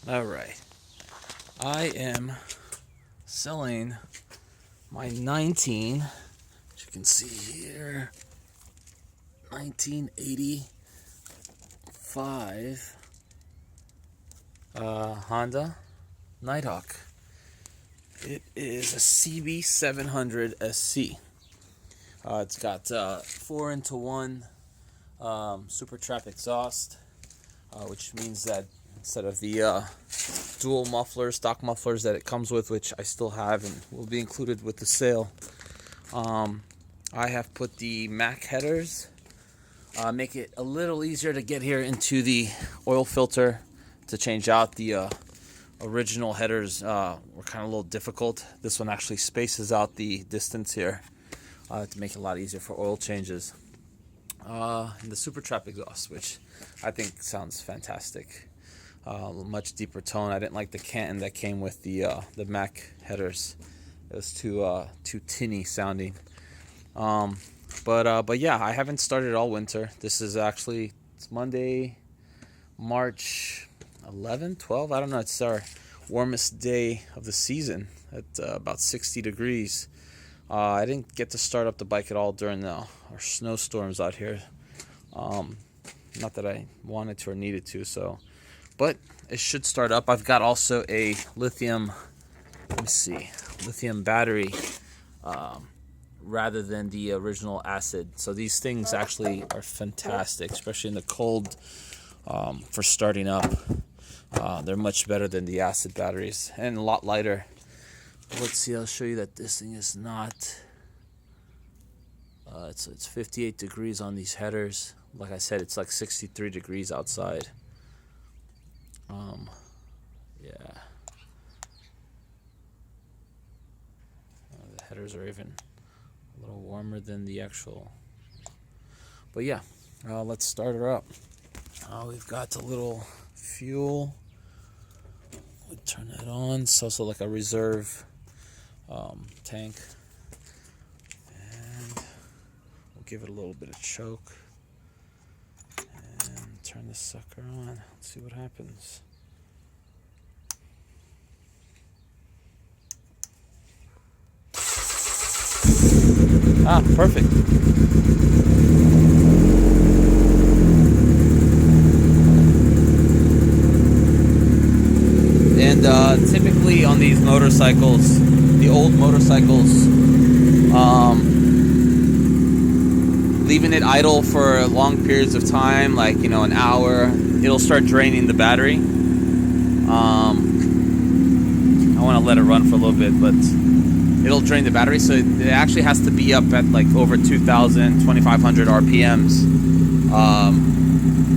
Alright, I am selling my 19, as you can see here, 1985 Honda Nighthawk. It is a CB700SC. It's got 4-into-1 super trap exhaust, which means that instead of the dual mufflers, stock mufflers that it comes with, which I still have and will be included with the sale, I have put the Mac headers, make it a little easier to get here into the oil filter to change out the original headers. Were kind of a little difficult. This one actually spaces out the distance here to make it a lot easier for oil changes. And the super trap exhaust, which I think sounds fantastic. Much deeper tone. I didn't like the Canton that came with the Mac headers. It was too tinny sounding. But yeah, I haven't started all winter. This is actually, it's Monday, March 11, 12. I don't know. It's our warmest day of the season at about 60 degrees. I didn't get to start up the bike at all during our snowstorms out here. Not that I wanted to or needed to, but it should start up. I've got also a lithium battery rather than the original acid. So these things actually are fantastic, especially in the cold, for starting up. They're much better than the acid batteries and a lot lighter. Let's see, I'll show you that this thing is not, it's 58 degrees on these headers. Like I said, it's like 63 degrees outside. Yeah. The headers are even a little warmer than the actual. But yeah, let's start her up. We've got the little fuel. We turn that on. It's also like a reserve tank. And we'll give it a little bit of choke. And turn this sucker on. Let's see what happens. Perfect. And typically on these motorcycles, the old motorcycles, leaving it idle for long periods of time, like, an hour, it'll start draining the battery. I want to let it run for a little bit, but it'll drain the battery, so it actually has to be up at like over 2,000, 2,500 RPMs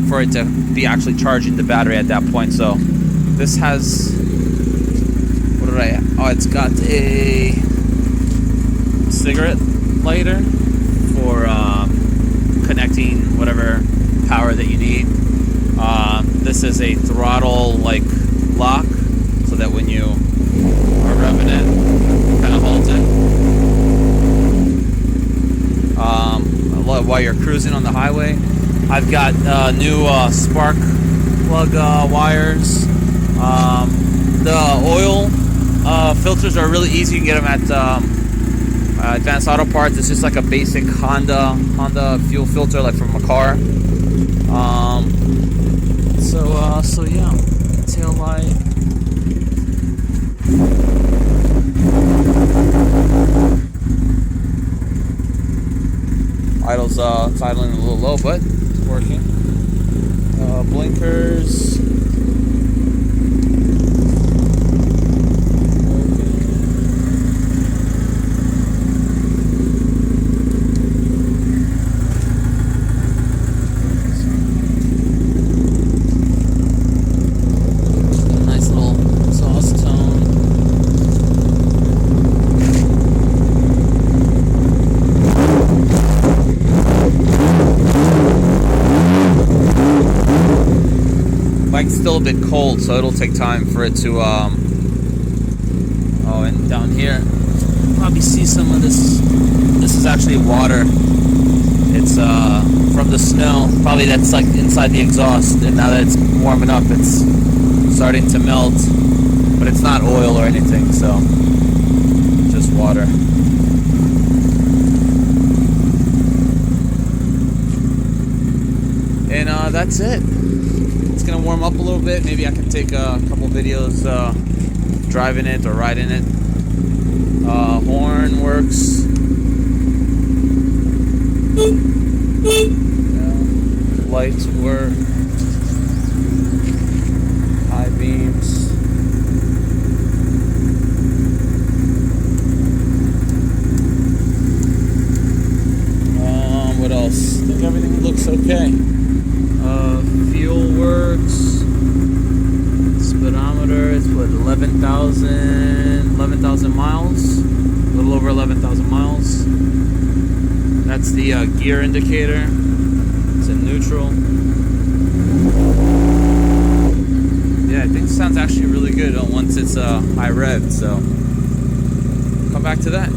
for it to be actually charging the battery at that point. So this has, it's got a cigarette lighter for connecting whatever power that you need. This is a throttle like lock, so that when you are revving it, kind of hold it while you're cruising on the highway. I've got new spark plug wires. The oil filters are really easy. You can get them at Advanced Auto Parts. It's just like a basic Honda fuel filter, like from a car. So yeah, tail light. It's idling a little low, but it's working. Blinkers. Nice little exhaust tone. Bike's still a bit cold, so it'll take time for it to and down here probably see some of this. This is actually water. It's from the snow, probably that's like inside the exhaust, and now that it's warming up, it's starting to melt, but it's not oil or anything, so just water. And that's it. It's gonna warm up a little bit. Maybe I can take a couple videos driving it or riding it. Horn works. Lights work. High beams. What else? I think everything looks okay. Fuel works. Speedometer is what, 11,000 miles, a little over 11,000 miles. That's the gear indicator. It's in neutral. Yeah, I think it sounds actually really good once it's high rev. So come back to that.